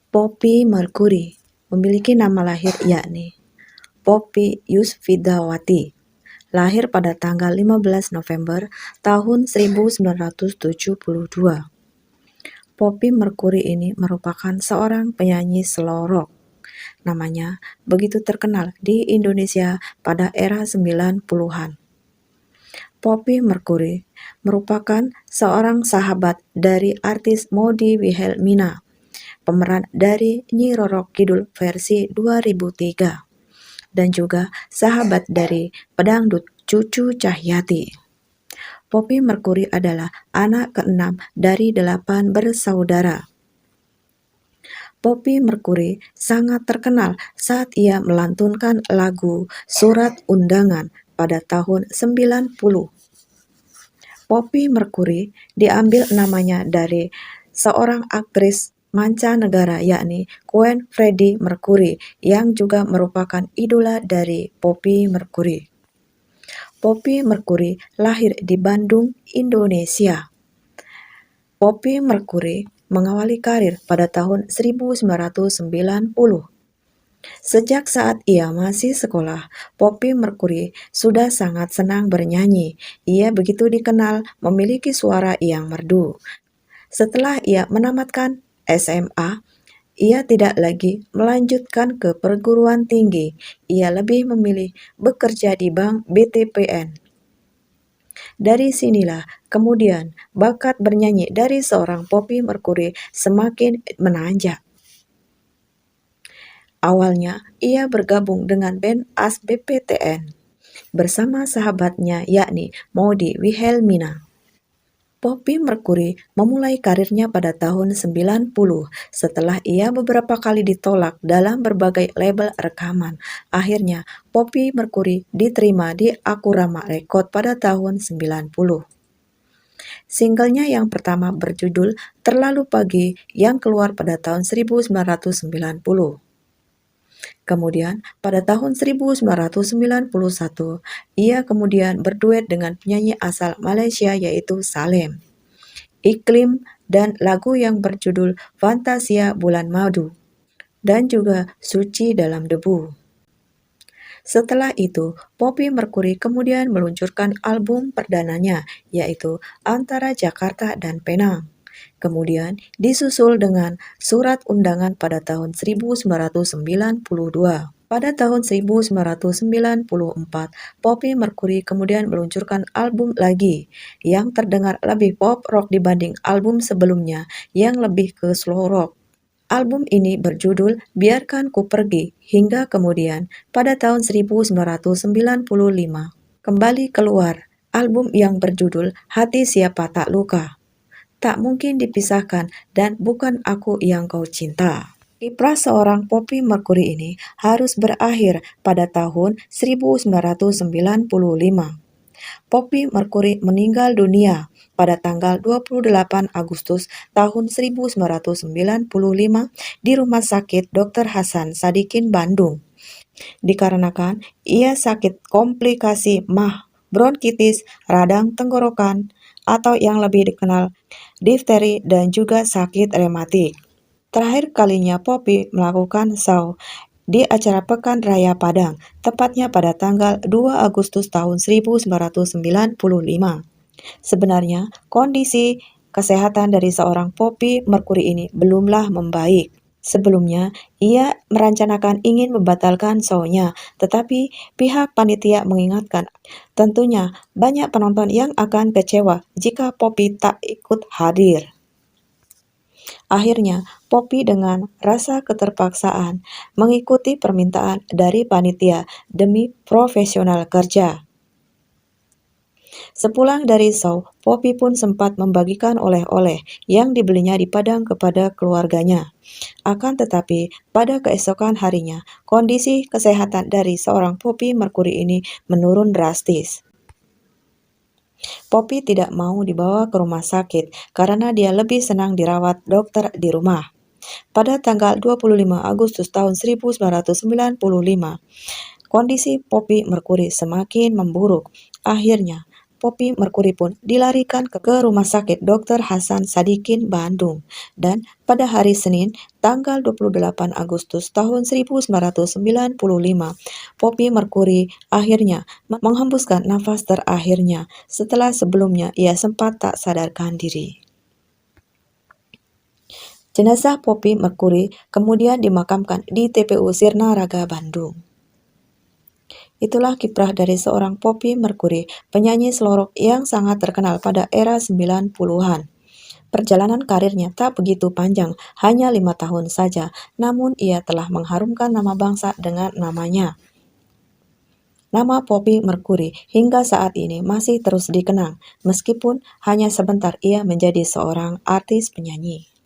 Poppy Mercury memiliki nama lahir yakni Poppy Yusfidawati, lahir pada tanggal 15 November tahun 1972. Poppy Mercury ini merupakan seorang penyanyi slow rock. Namanya begitu terkenal di Indonesia pada era 90-an. Poppy Mercury merupakan seorang sahabat dari artis Maudy Wilhelmina, pemeran dari Nyi Roro Kidul versi 2003, dan juga sahabat dari pedangdut Cucu Cahyati. Poppy Mercury adalah anak keenam dari 8 bersaudara. Poppy Mercury sangat terkenal saat ia melantunkan lagu Surat Undangan pada tahun 90. Poppy Mercury diambil namanya dari seorang aktris mancanegara yakni Queen Freddie Mercury yang juga merupakan idola dari Poppy Mercury. Poppy Mercury lahir di Bandung, Indonesia. Poppy Mercury mengawali karir pada tahun 1990. Sejak saat ia masih sekolah, Poppy Mercury sudah sangat senang bernyanyi. Ia begitu dikenal memiliki suara yang merdu. Setelah ia menamatkan SMA, ia tidak lagi melanjutkan ke perguruan tinggi. Ia lebih memilih bekerja di Bank BTPN. Dari sinilah kemudian bakat bernyanyi dari seorang Poppy Mercury semakin menanjak. Awalnya ia bergabung dengan band AS/BPTN bersama sahabatnya yakni Maudy Wilhelmina. Poppy Mercury memulai karirnya pada tahun 90 setelah ia beberapa kali ditolak dalam berbagai label rekaman. Akhirnya Poppy Mercury diterima di Akurama Record pada tahun 90. Singlenya yang pertama berjudul Terlalu Pagi yang keluar pada tahun 1990. Kemudian pada tahun 1991, ia kemudian berduet dengan penyanyi asal Malaysia yaitu Salem, Iklim, dan lagu yang berjudul Fantasia Bulan Madu, dan juga Suci Dalam Debu. Setelah itu, Poppy Mercury kemudian meluncurkan album perdananya, yaitu Antara Jakarta dan Penang. Kemudian disusul dengan Surat Undangan pada tahun 1992. Pada tahun 1994, Poppy Mercury kemudian meluncurkan album lagi yang terdengar lebih pop rock dibanding album sebelumnya yang lebih ke slow rock. Album ini berjudul Biarkan Ku Pergi, hingga kemudian pada tahun 1995 kembali keluar album yang berjudul Hati Siapa Tak Luka, Tak Mungkin Dipisahkan, dan Bukan Aku Yang Kau Cinta. Kiprah seorang Poppy Mercury ini harus berakhir pada tahun 1995. Poppy Mercury meninggal dunia pada tanggal 28 Agustus tahun 1995 di Rumah Sakit Dr. Hasan Sadikin, Bandung. Dikarenakan ia sakit komplikasi MAH, bronkitis, radang tenggorokan, atau yang lebih dikenal difteri, dan juga sakit rematik. Terakhir kalinya Poppy melakukan show di acara Pekan Raya Padang, tepatnya pada tanggal 2 Agustus tahun 1995. Sebenarnya, kondisi kesehatan dari seorang Poppy Mercury ini belumlah membaik. Sebelumnya, ia merencanakan ingin membatalkan show-nya, tetapi pihak panitia mengingatkan, tentunya banyak penonton yang akan kecewa jika Poppy tak ikut hadir. Akhirnya, Poppy dengan rasa keterpaksaan mengikuti permintaan dari panitia demi profesional kerja. Sepulang dari show, Poppy pun sempat membagikan oleh-oleh yang dibelinya di Padang kepada keluarganya. Akan tetapi, pada keesokan harinya, kondisi kesehatan dari seorang Poppy Mercury ini menurun drastis. Poppy tidak mau dibawa ke rumah sakit karena dia lebih senang dirawat dokter di rumah. Pada tanggal 25 Agustus tahun 1995, kondisi Poppy Mercury semakin memburuk. Akhirnya, Poppy Mercury pun dilarikan ke Rumah Sakit Dr. Hasan Sadikin, Bandung. Dan pada hari Senin, tanggal 28 Agustus tahun 1995, Poppy Mercury akhirnya menghembuskan nafas terakhirnya setelah sebelumnya ia sempat tak sadarkan diri. Jenazah Poppy Mercury kemudian dimakamkan di TPU Sirna Raga, Bandung. Itulah kiprah dari seorang Poppy Mercury, penyanyi slorok yang sangat terkenal pada era 90-an. Perjalanan karirnya tak begitu panjang, hanya 5 tahun saja, namun ia telah mengharumkan nama bangsa dengan namanya. Nama Poppy Mercury hingga saat ini masih terus dikenang, meskipun hanya sebentar ia menjadi seorang artis penyanyi.